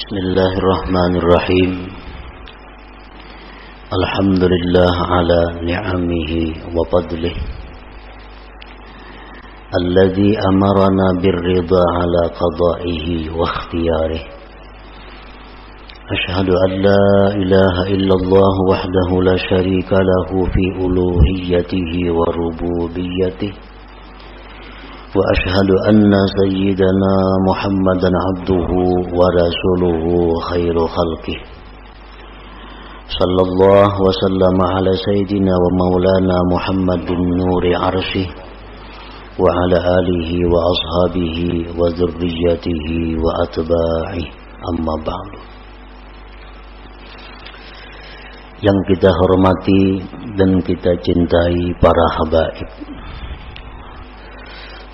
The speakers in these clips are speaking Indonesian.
Bismillahirrahmanirrahim. Alhamdulillah ala ni'amihi wa fadlih alladhi amarana birridha ala qada'ihi wa ikhtiyarih. Ashhadu an la ilaha illallah wahdahu la sharika lahu fi uluhiyyatihi wa rububiyyatihi. وأشهد أن سيدنا محمدا عبده ورسوله خير خلقه صلى الله وسلم على سيدنا ومولانا محمد نور عرشه وعلى آله وأصحابه وذريته وأتباعه أما بعد. Yang kita hormati dan kita cintai para habaib,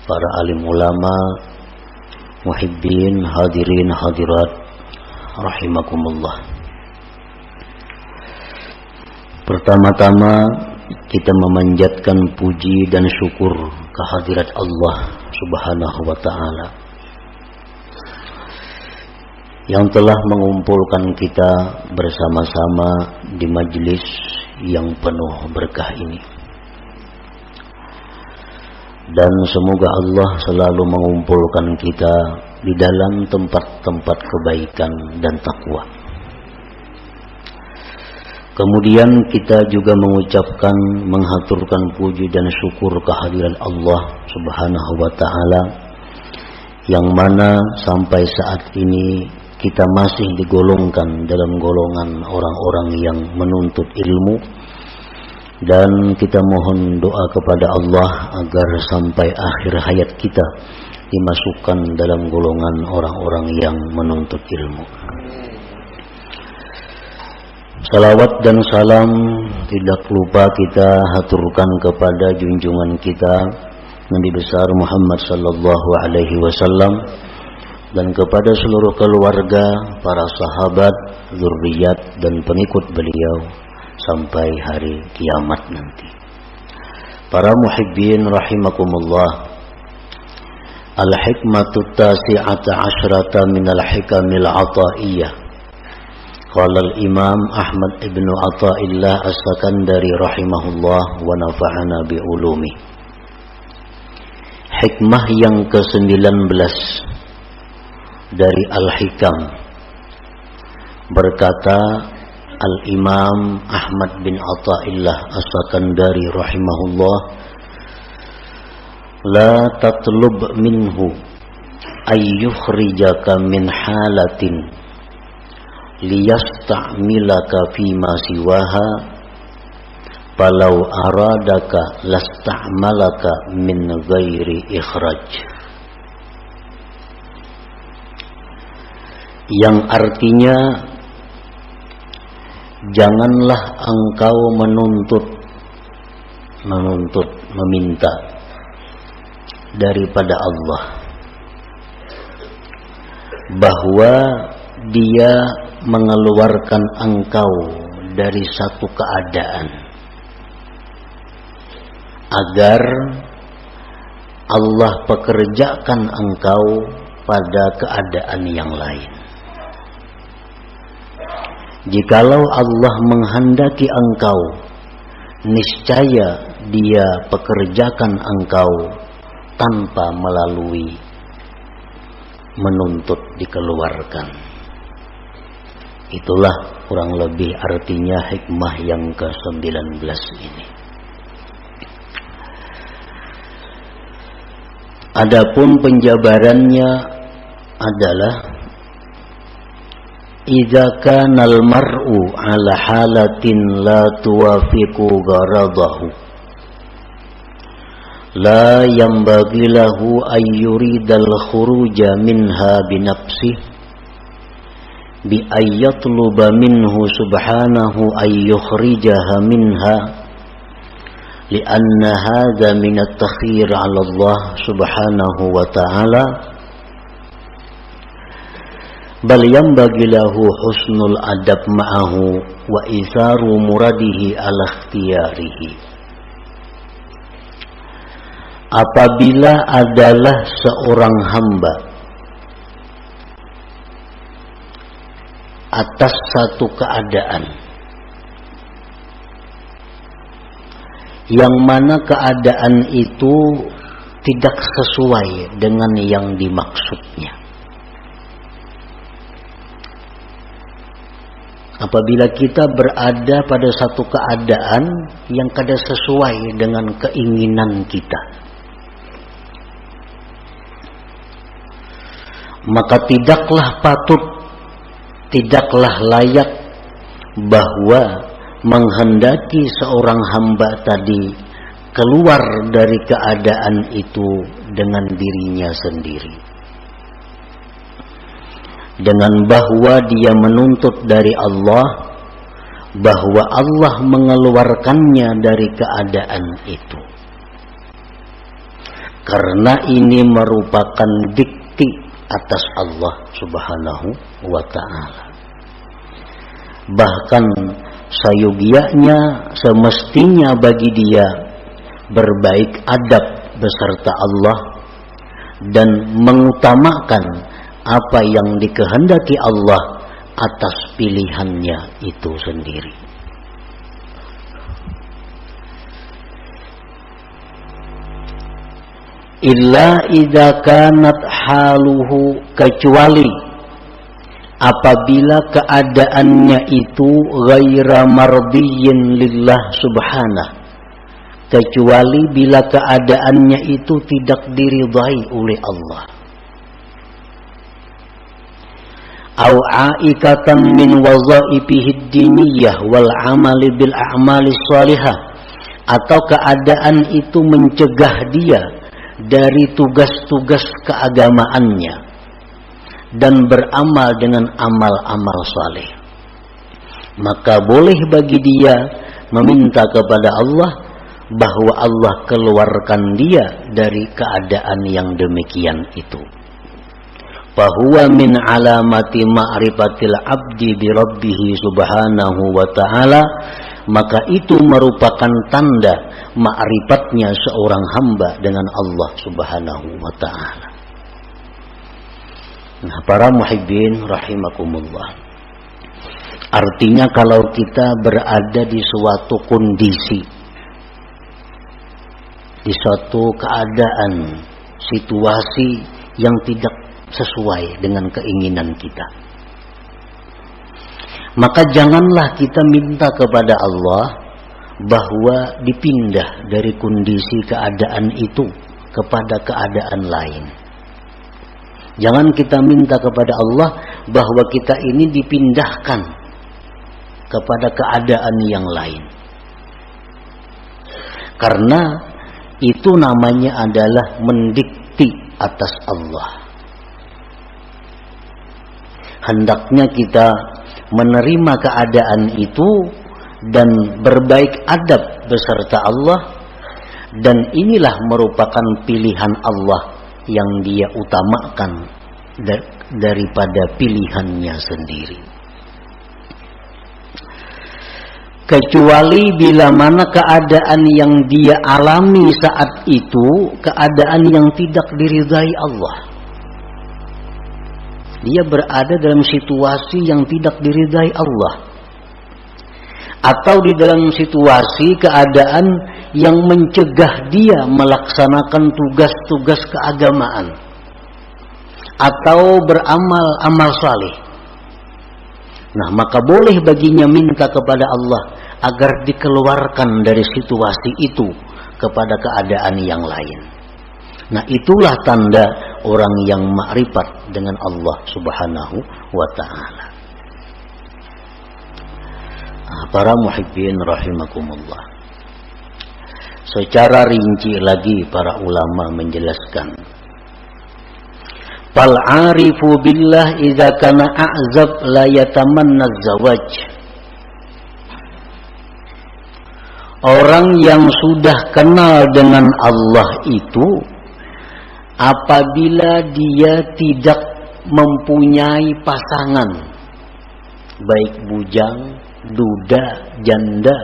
para alim ulama, muhibbin, hadirin, hadirat, rahimakumullah. Pertama-tama kita memanjatkan puji dan syukur kehadirat Allah Subhanahu wa ta'ala yang telah mengumpulkan kita bersama-sama di majelis yang penuh berkah ini. Dan semoga Allah selalu mengumpulkan kita di dalam tempat-tempat kebaikan dan takwa. Kemudian kita juga mengucapkan, menghaturkan puji dan syukur kehadiran Allah Subhanahu wa ta'ala, yang mana sampai saat ini kita masih digolongkan dalam golongan orang-orang yang menuntut ilmu. Dan kita mohon doa kepada Allah agar sampai akhir hayat kita dimasukkan dalam golongan orang-orang yang menuntut ilmu. Salawat dan salam tidak lupa kita haturkan kepada junjungan kita Nabi besar Muhammad sallallahu alaihi wasallam dan kepada seluruh keluarga, para sahabat, zuriat dan pengikut beliau sampai hari kiamat nanti. Para muhibbin rahimakumullah, al-hikmatu tasi'ata asyrata minal hikamil ataiyah. Qala al-imam Ahmad ibn Athaillah as-Sakandari rahimahullah wa nafa'ana bi'ulumi. Hikmah yang ke-19 dari al-hikam, berkata Al-Imam Ahmad bin Athaillah As-Sakandari rahimahullah, la tatlub minhu ayyukhrijaka min halatin liyasta'milaka fima siwaha falau aradaka lasta'malaka min ghairi ikhraj. Yang artinya, janganlah engkau meminta daripada Allah bahwa Dia mengeluarkan engkau dari satu keadaan agar Allah pekerjakan engkau pada keadaan yang lain. Jikalau Allah menghendaki engkau, niscaya Dia pekerjakan engkau tanpa melalui menuntut dikeluarkan. Itulah kurang lebih artinya hikmah yang ke-19 ini. Adapun penjabarannya adalah, idza kana al-mar'u 'ala halatin la tuwafiqu gharadahu la yanbaghi lahu ay yuridal khuruja minha bi nafsihi bi ay yatluba minhu subhanahu ay yukhrijaha minha li'anna hadha min at-takhir 'ala Allah subhanahu wa ta'ala, bal yanbaghi lahu husnul adab ma'ahu wa isaru muradihi ala ikhtiyarihi. Apabila adalah seorang hamba atas satu keadaan yang mana keadaan itu tidak sesuai dengan yang dimaksudnya. Apabila kita berada pada satu keadaan yang kada sesuai dengan keinginan kita, maka tidaklah patut, tidaklah layak bahwa menghendaki seorang hamba tadi keluar dari keadaan itu dengan dirinya sendiri, dengan bahwa dia menuntut dari Allah bahwa Allah mengeluarkannya dari keadaan itu, karena ini merupakan dikti atas Allah Subhanahu wa ta'ala. Bahkan sayogianya semestinya bagi dia berbaik adab beserta Allah dan mengutamakan apa yang dikehendaki Allah atas pilihannya itu sendiri. Illa idza kanat haluhu, kecuali apabila keadaannya itu ghaira mardiyyin lillah subhanahu, kecuali bila keadaannya itu tidak diridai oleh Allah. Au aikatan min wazaifihi diniyah wal amali bil a'mali shalihah, atau keadaan itu mencegah dia dari tugas-tugas keagamaannya dan beramal dengan amal-amal saleh, maka boleh bagi dia meminta kepada Allah bahwa Allah keluarkan dia dari keadaan yang demikian itu. Fahuwa min alamati ma'rifatil abdi bi rabbih subhanahu wa ta'ala, maka itu merupakan tanda ma'rifatnya seorang hamba dengan Allah subhanahu wa ta'ala. Nah, para muhibbin rahimakumullah, artinya kalau kita berada di suatu kondisi, di suatu keadaan, situasi yang tidak sesuai dengan keinginan kita, maka janganlah kita minta kepada Allah bahwa dipindah dari kondisi keadaan itu kepada keadaan lain. Jangan kita minta kepada Allah bahwa kita ini dipindahkan kepada keadaan yang lain, karena itu namanya adalah mendikti atas Allah. Hendaknya kita menerima keadaan itu dan berbaik adab beserta Allah, dan inilah merupakan pilihan Allah yang dia utamakan daripada pilihannya sendiri. Kecuali bila mana keadaan yang dia alami saat itu keadaan yang tidak diridai Allah. Dia berada dalam situasi yang tidak diridai Allah, atau di dalam situasi keadaan yang mencegah dia melaksanakan tugas-tugas keagamaan atau beramal amal saleh. Nah, maka boleh baginya minta kepada Allah agar dikeluarkan dari situasi itu kepada keadaan yang lain. Nah, itulah tanda orang yang ma'rifat dengan Allah subhanahu wa ta'ala. Nah, para muhibbin rahimakumullah, secara rinci lagi para ulama menjelaskan, fal arifu billah idza kana a'zab la yatamanna zawaj. Orang yang sudah kenal dengan Allah itu, apabila dia tidak mempunyai pasangan, baik bujang, duda, janda,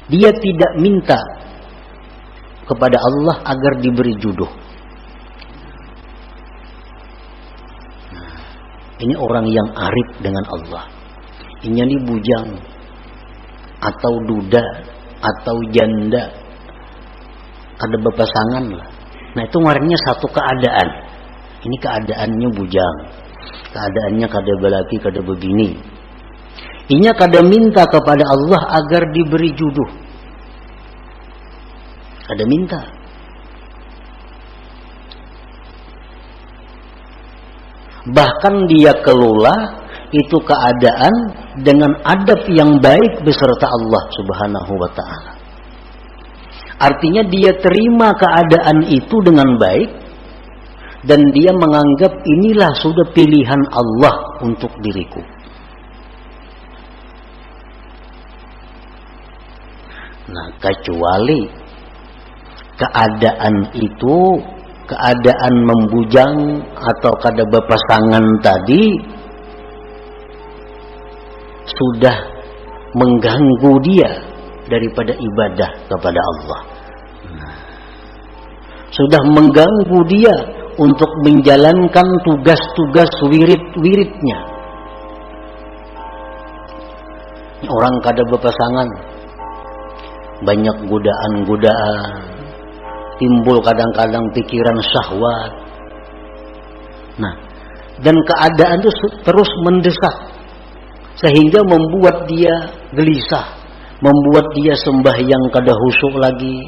dia tidak minta kepada Allah agar diberi jodoh. Ini orang yang arif dengan Allah. Ini bujang atau duda atau janda, ada berpasangan lah. Nah itu ngarannya satu keadaan. Ini keadaannya bujang, keadaannya kada belaki, kada begini. Inya kada minta kepada Allah agar diberi jodoh. Kada minta. Bahkan dia kelola itu keadaan dengan adab yang baik beserta Allah Subhanahu wa ta'ala. Artinya dia terima keadaan itu dengan baik dan dia menganggap inilah sudah pilihan Allah untuk diriku. Nah, kecuali keadaan itu, keadaan membujang atau kada berpasangan tadi sudah mengganggu dia daripada ibadah kepada Allah. Sudah mengganggu dia untuk menjalankan tugas-tugas wirid-wiridnya. Orang kada berpasangan, banyak godaan-godaan, timbul kadang-kadang pikiran syahwat. Nah, dan keadaan itu terus mendesak sehingga membuat dia gelisah, membuat dia sembahyang kada khusyuk lagi,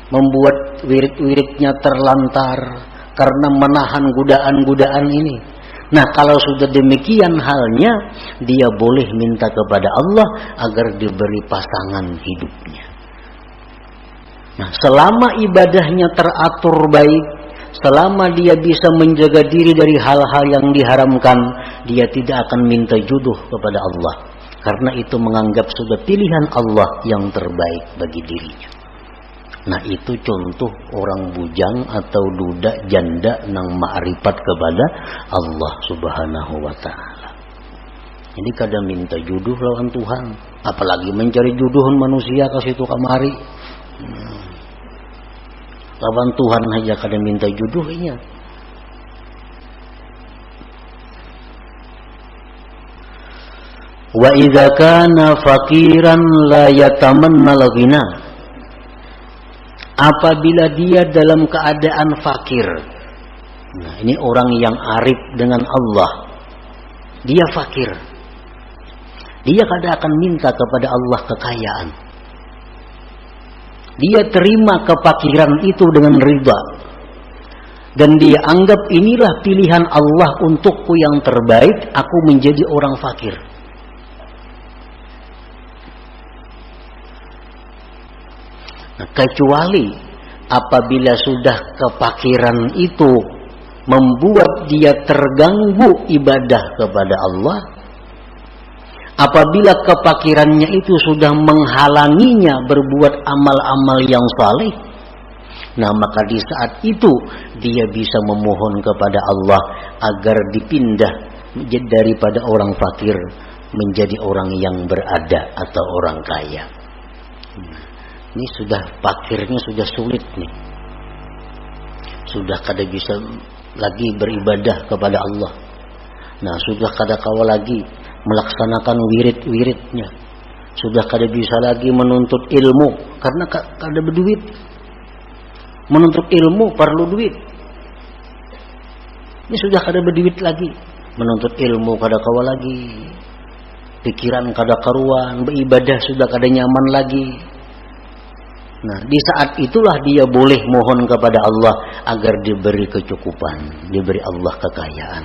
membuat wirid-wiridnya terlantar karena menahan godaan-godaan ini. Nah, kalau sudah demikian halnya, dia boleh minta kepada Allah agar diberi pasangan hidupnya. Nah, selama ibadahnya teratur baik, selama dia bisa menjaga diri dari hal-hal yang diharamkan, dia tidak akan minta jodoh kepada Allah. Karena itu menganggap sudah pilihan Allah yang terbaik bagi dirinya. Nah, itu contoh orang bujang atau duda janda nang ma'rifat kepada Allah Subhanahu wa ta'ala. Jadi kadang minta jodoh lawan Tuhan, apalagi mencari jodohan manusia ke situ kamari. Lawan Tuhan aja kadang minta jodohnya. Wa idza kana faqiran la yatamanna al-ghina. Apabila dia dalam keadaan fakir. Nah, ini orang yang arif dengan Allah. Dia fakir. Dia kada akan minta kepada Allah kekayaan. Dia terima kefakiran itu dengan ridha. Dan dia anggap inilah pilihan Allah untukku yang terbaik, aku menjadi orang fakir. Nah, kecuali apabila sudah kefakiran itu membuat dia terganggu ibadah kepada Allah, apabila kefakirannya itu sudah menghalanginya berbuat amal-amal yang saleh, nah maka di saat itu dia bisa memohon kepada Allah agar dipindah daripada orang fakir menjadi orang yang berada atau orang kaya. Ini sudah fakirnya sudah sulit nih, sudah kada bisa lagi beribadah kepada Allah. Nah, sudah kada kawa lagi melaksanakan wirid-wiridnya, sudah kada bisa lagi menuntut ilmu karena kada berduit. Menuntut ilmu perlu duit. Ini sudah kada berduit lagi, menuntut ilmu kada kawa lagi, pikiran kada karuan, beribadah sudah kada nyaman lagi. Nah, di saat itulah dia boleh mohon kepada Allah agar diberi kecukupan, diberi Allah kekayaan.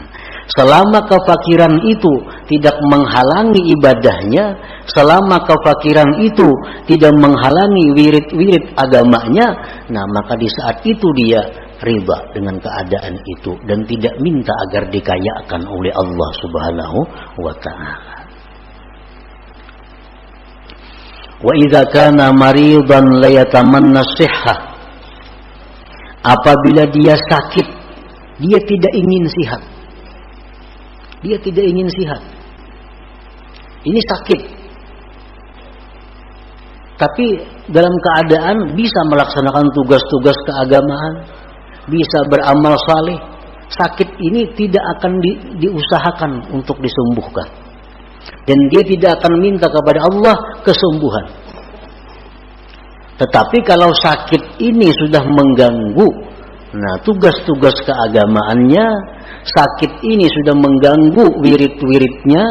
Selama kefakiran itu tidak menghalangi ibadahnya, selama kefakiran itu tidak menghalangi wirid-wirid agamanya, nah maka di saat itu dia riba dengan keadaan itu dan tidak minta agar dikayakan oleh Allah Subhanahu wa ta'ala. Wa idza kana maridan la yatamanna sihhah. Apabila dia sakit, dia tidak ingin sihat. Dia tidak ingin sihat. Ini sakit. Tapi dalam keadaan bisa melaksanakan tugas-tugas keagamaan, bisa beramal saleh, sakit ini tidak akan diusahakan untuk disembuhkan. Dan dia tidak akan minta kepada Allah kesembuhan. Tetapi kalau sakit ini sudah mengganggu, nah tugas-tugas keagamaannya, sakit ini sudah mengganggu wirid-wiridnya,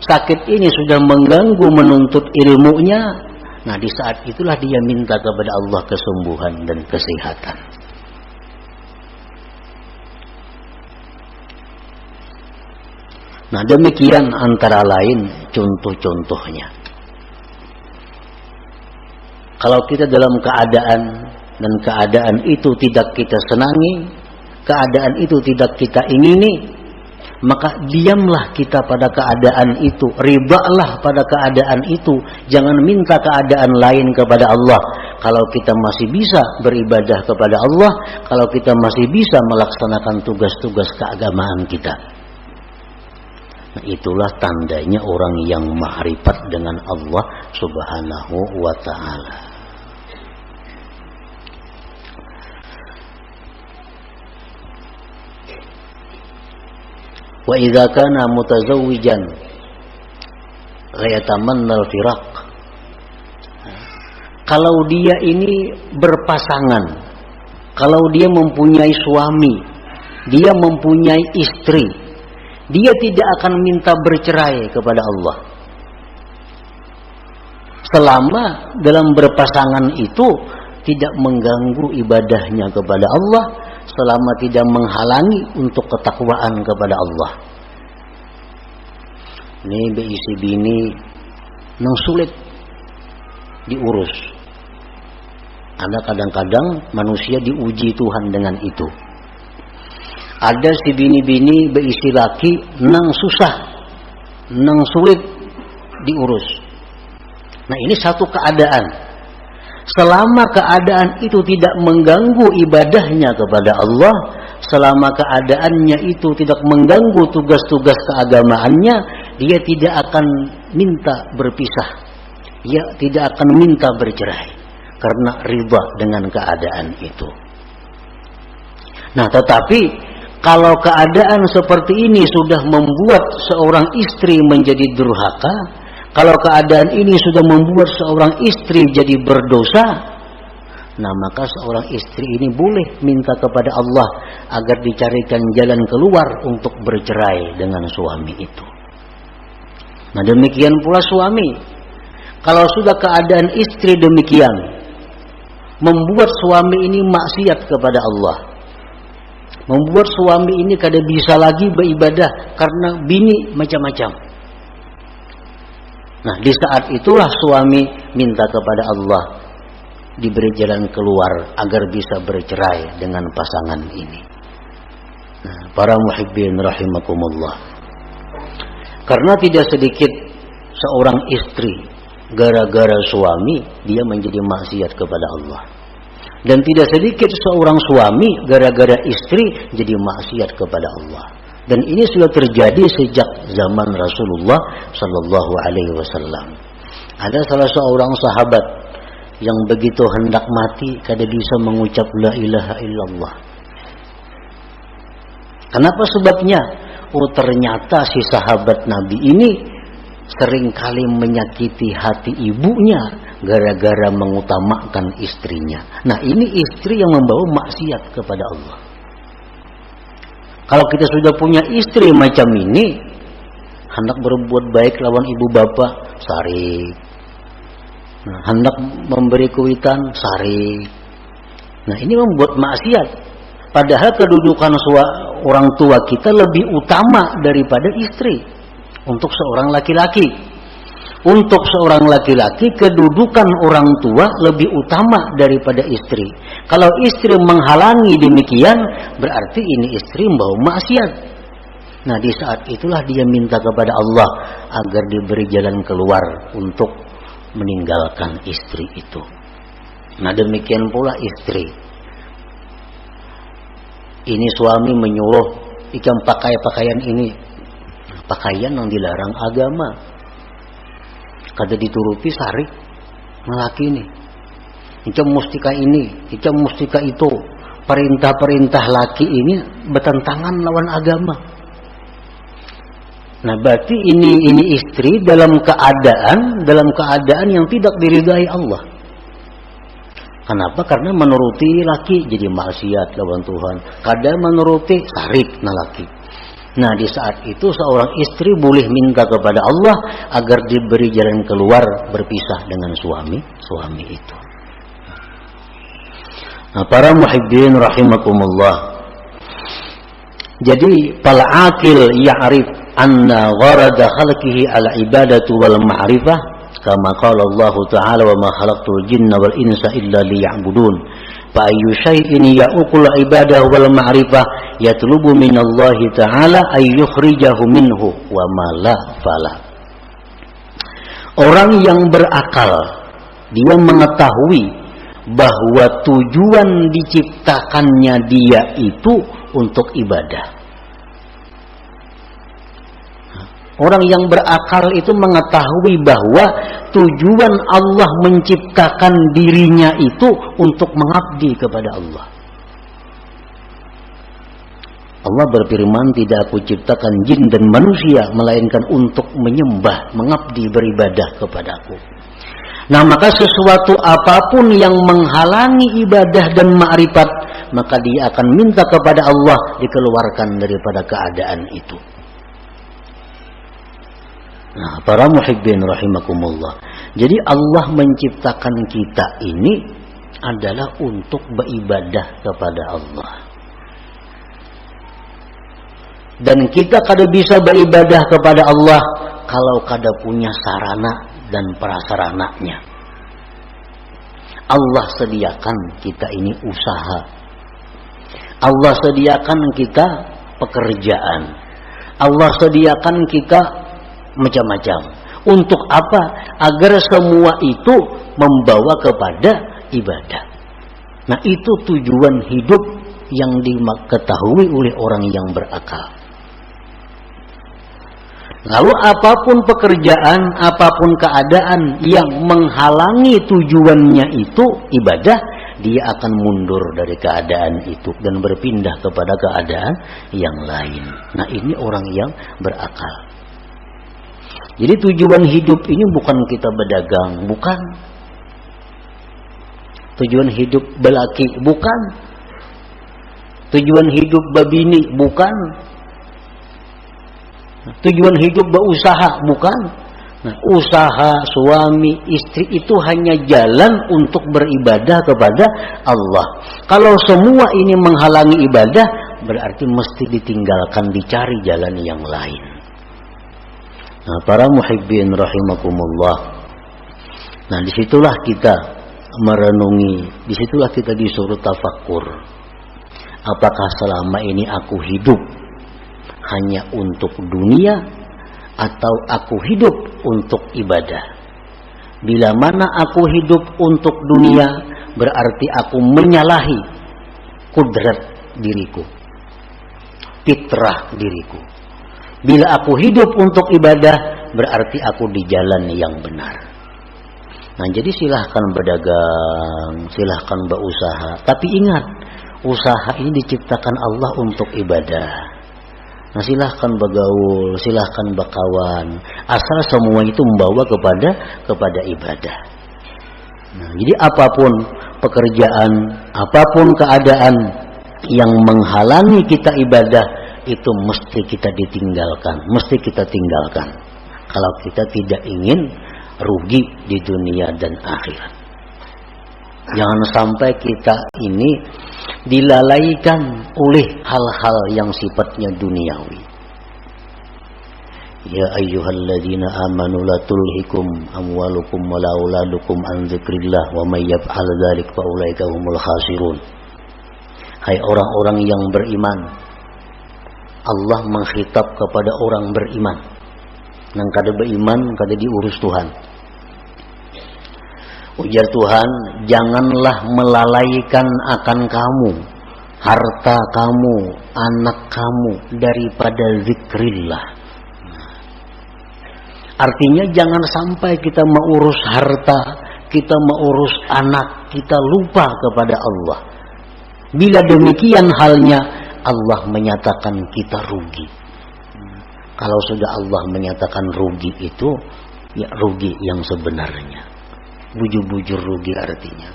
sakit ini sudah mengganggu menuntut ilmunya, nah di saat itulah dia minta kepada Allah kesembuhan dan kesehatan. Nah demikian antara lain contoh-contohnya. Kalau kita dalam keadaan dan keadaan itu tidak kita senangi, keadaan itu tidak kita ingini, maka diamlah kita pada keadaan itu, ribalah pada keadaan itu, jangan minta keadaan lain kepada Allah. Kalau kita masih bisa beribadah kepada Allah, kalau kita masih bisa melaksanakan tugas-tugas keagamaan kita. Nah, itulah tandanya orang yang ma'rifat dengan Allah Subhanahu wa ta'ala. Wa idza kana mutazawwijan la yatamanna al-firaq. Kalau dia ini berpasangan, kalau dia mempunyai suami, dia mempunyai istri, dia tidak akan minta bercerai kepada Allah. Selama dalam berpasangan itu tidak mengganggu ibadahnya kepada Allah, selama tidak menghalangi untuk ketakwaan kepada Allah. Ini beisi bini nang sulit diurus. Ada kadang-kadang manusia diuji Tuhan dengan itu. Ada si bini-bini beisi laki nang susah, nang sulit diurus. Nah ini satu keadaan. Selama keadaan itu tidak mengganggu ibadahnya kepada Allah, selama keadaannya itu tidak mengganggu tugas-tugas keagamaannya, dia tidak akan minta berpisah, dia tidak akan minta bercerai, karena ridha dengan keadaan itu. Nah tetapi kalau keadaan seperti ini sudah membuat seorang istri menjadi durhaka, kalau keadaan ini sudah membuat seorang istri jadi berdosa, nah maka seorang istri ini boleh minta kepada Allah agar dicarikan jalan keluar untuk bercerai dengan suami itu. Nah demikian pula suami. Kalau sudah keadaan istri demikian, membuat suami ini maksiat kepada Allah, membuat suami ini kada bisa lagi beribadah karena bini macam-macam. Nah di saat itulah suami minta kepada Allah diberi jalan keluar agar bisa bercerai dengan pasangan ini. Nah, para muhibbin rahimakumullah, karena tidak sedikit seorang istri gara-gara suami dia menjadi maksiat kepada Allah, dan tidak sedikit seorang suami gara-gara istri jadi maksiat kepada Allah. Dan ini sudah terjadi sejak zaman Rasulullah Sallallahu Alaihi Wasallam. Ada salah seorang sahabat yang begitu hendak mati kada bisa mengucap la ilaha illallah. Kenapa sebabnya? Oh ternyata si sahabat Nabi ini seringkali menyakiti hati ibunya gara-gara mengutamakan istrinya. Nah ini istri yang membawa maksiat kepada Allah. Kalau kita sudah punya istri macam ini, hendak berbuat baik lawan ibu bapak, sarik. Nah, hendak memberi kuitan, sarik. Nah ini membuat maksiat. Padahal kedudukan orang tua kita lebih utama daripada istri untuk seorang laki-laki. Untuk seorang laki-laki kedudukan orang tua lebih utama daripada istri. Kalau istri menghalangi demikian, berarti ini istri membawa maksiat. Nah di saat itulah dia minta kepada Allah agar diberi jalan keluar untuk meninggalkan istri itu. Nah demikian pula istri. Ini suami menyuruh ikam pakai pakaian ini, pakaian yang dilarang agama. Kada dituruti sarik laki ini. Icam mustika ini, icam mustika itu. perintah-perintah laki ini bertentangan lawan agama. Nah, berarti ini istri dalam keadaan yang tidak diridai Allah. Kenapa? Karena menuruti laki jadi maksiat lawan Tuhan. Kadang menuruti tarik na laki. Nah, di saat itu seorang istri boleh minta kepada Allah agar diberi jalan keluar berpisah dengan suami itu. Nah, para muhibbin rahimakumullah. Jadi fal aqil ya'rif anna gharada khalqihi ala ibadatu wal ma'rifah kama qala Allah Ta'ala wa ma khalaqtul jinna wal insa illa liya'budun. Fa ayyu syai'in ya'uqul ibadah wal ma'rifah yatlubu minallahi ta'ala ay yukhrijahu minhu wa ma la fala. Orang yang berakal dia mengetahui bahwa tujuan diciptakannya dia itu untuk ibadah. Orang yang berakal itu mengetahui bahwa tujuan Allah menciptakan dirinya itu untuk mengabdi kepada Allah. Allah berfirman, tidak aku ciptakan jin dan manusia melainkan untuk menyembah, mengabdi, beribadah kepadaku. Nah, maka sesuatu apapun yang menghalangi ibadah dan ma'rifat, maka dia akan minta kepada Allah dikeluarkan daripada keadaan itu. Nah, para muhibbin rahimakumullah. Jadi Allah menciptakan kita ini adalah untuk beribadah kepada Allah. Dan kita kada bisa beribadah kepada Allah kalau kada punya sarana dan prasarananya. Allah sediakan kita ini usaha. Allah sediakan kita pekerjaan. Allah sediakan kita macam-macam. Untuk apa? Agar semua itu membawa kepada ibadah. Nah, itu tujuan hidup yang diketahui oleh orang yang berakal. Lalu apapun pekerjaan, apapun keadaan yang menghalangi tujuannya itu ibadah, dia akan mundur dari keadaan itu dan berpindah kepada keadaan yang lain. Nah, ini orang yang berakal. Jadi tujuan hidup ini bukan kita berdagang, bukan. Tujuan hidup belaki, bukan. Tujuan hidup babini, bukan. Tujuan hidup berusaha, bukan. Nah, usaha suami istri itu hanya jalan untuk beribadah kepada Allah. Kalau semua ini menghalangi ibadah, berarti mesti ditinggalkan, dicari jalan yang lain. Nah, para muhibbin rahimakumullah. Nah, disitulah kita merenungi, disitulah kita disuruh tafakkur. Apakah selama ini aku hidup hanya untuk dunia atau aku hidup untuk ibadah? Bila mana aku hidup untuk dunia, berarti aku menyalahi kudrat diriku, fitrah diriku. Bila aku hidup untuk ibadah, berarti aku di jalan yang benar. Nah, jadi silahkan berdagang, silahkan berusaha. Tapi ingat, usaha ini diciptakan Allah untuk ibadah. Nah, silahkan bergaul, silahkan berkawan, asal semua itu membawa kepada ibadah. Nah, jadi apapun pekerjaan, apapun keadaan yang menghalangi kita ibadah, itu mesti kita ditinggalkan, mesti kita tinggalkan. Kalau kita tidak ingin rugi di dunia dan akhirat. Jangan sampai kita ini dilalaikan oleh hal-hal yang sifatnya duniawi. Ya ayyuhalladzina amanu la tulhikum amwalukum wa la auladukum an dzikrillah wa may yaf'al dzalik fa ulaika humul khasirun. Hai orang-orang yang beriman, Allah mengkhitab kepada orang beriman. Nang kada beriman kada diurus Tuhan. Ujar Tuhan, janganlah melalaikan akan kamu, harta kamu, anak kamu daripada zikrillah. Artinya jangan sampai kita mengurus harta, kita mengurus anak, kita lupa kepada Allah. Bila demikian halnya, Allah menyatakan kita rugi. Kalau sudah Allah menyatakan rugi itu, ya rugi yang sebenarnya. Bujur-bujur rugi artinya.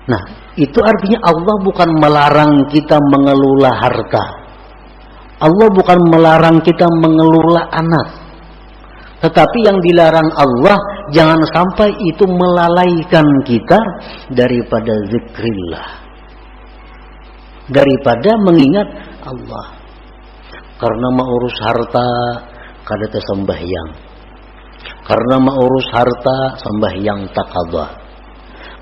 Nah, itu artinya Allah bukan melarang kita mengelola harta. Allah bukan melarang kita mengelola anak. Tetapi yang dilarang Allah, jangan sampai itu melalaikan kita daripada zikrillah, daripada mengingat Allah. Karena mengurus harta kada sembahyang, karena mengurus harta sembahyang taqadha,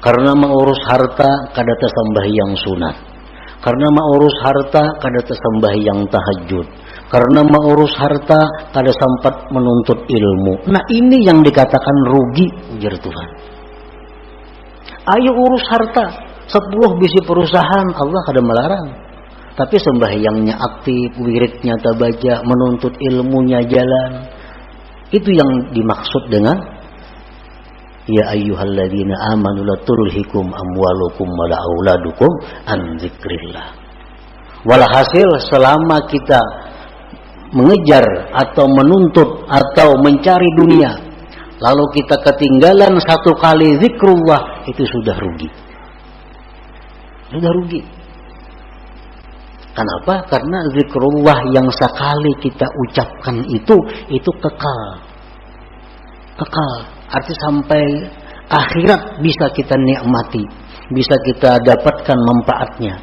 karena mengurus harta kada sembahyang sunat, karena mengurus harta kada sembahyang tahajud, karena mengurus harta kada sempat menuntut ilmu. Nah, ini yang dikatakan rugi, ujar Tuhan. Ayo urus harta, 10 bisi perusahaan, Allah kada melarang. Tapi sembahyangnya aktif, wiridnya tabaja, menuntut ilmunya jalan. Itu yang dimaksud dengan ya ayyuhalladzina amanu la tulhikum amwalukum wala auladukum an dzikrillah. Walhasil selama kita mengejar atau menuntut atau mencari dunia, lalu kita ketinggalan satu kali zikrullah, itu sudah rugi. Sudah rugi. Kenapa? Karena zikrullah yang sekali kita ucapkan itu kekal. Kekal. Arti sampai akhirat bisa kita nikmati, bisa kita dapatkan manfaatnya.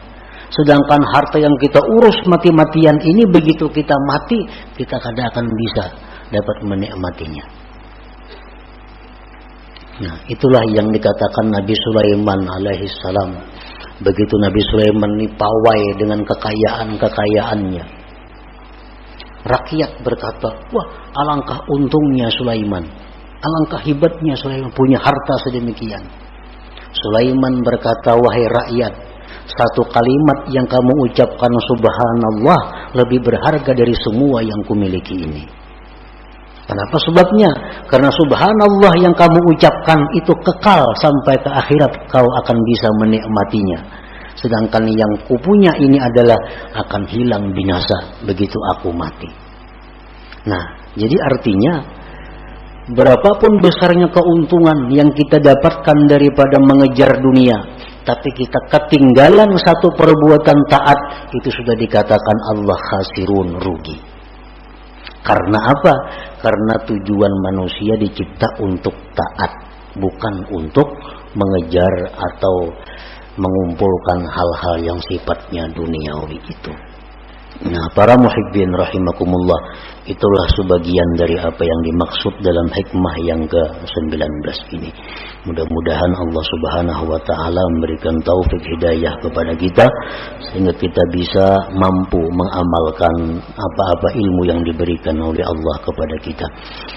Sedangkan harta yang kita urus mati-matian ini, begitu kita mati, kita kada akan bisa dapat menikmatinya. Nah, itulah yang dikatakan Nabi Sulaiman alaihissalam. Begitu Nabi Sulaiman ini pawai dengan kekayaan-kekayaannya, rakyat berkata, wah alangkah untungnya Sulaiman, alangkah hebatnya Sulaiman punya harta sedemikian. Sulaiman berkata, wahai rakyat, satu kalimat yang kamu ucapkan subhanallah lebih berharga dari semua yang kumiliki ini. Kenapa sebabnya? Karena subhanallah yang kamu ucapkan itu kekal sampai ke akhirat, kau akan bisa menikmatinya. Sedangkan yang kupunya ini adalah akan hilang binasa begitu aku mati. Nah, jadi artinya berapapun besarnya keuntungan yang kita dapatkan daripada mengejar dunia, tapi kita ketinggalan satu perbuatan taat, itu sudah dikatakan Allah khasirun, rugi. Karena apa? Karena tujuan manusia dicipta untuk taat, bukan untuk mengejar atau mengumpulkan hal-hal yang sifatnya duniawi itu. Nah, para muhibbin rahimakumullah, itulah sebagian dari apa yang dimaksud dalam hikmah yang ke-19 ini. Mudah-mudahan Allah Subhanahu wa taala memberikan taufik hidayah kepada kita sehingga kita bisa mampu mengamalkan apa-apa ilmu yang diberikan oleh Allah kepada kita.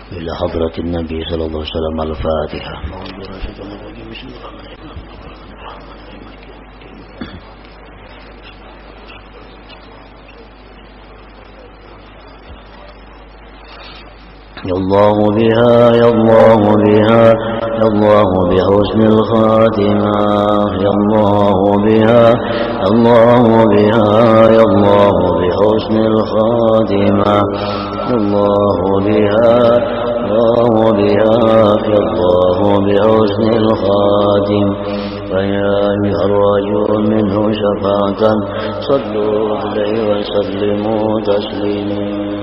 Ila hadratin Nabi sallallahu alaihi wasallam al-Fatihah. يا الله بها يا الله بها يا الله بحسن الخاتمة يا الله بها يا الله بها يا الله بحسن الخاتمة يا الله بها يا الله بها يا الله بحسن الخاتمة فيا أيها الرجل منه شفاعة صلوا عليه وسلموا تسليما.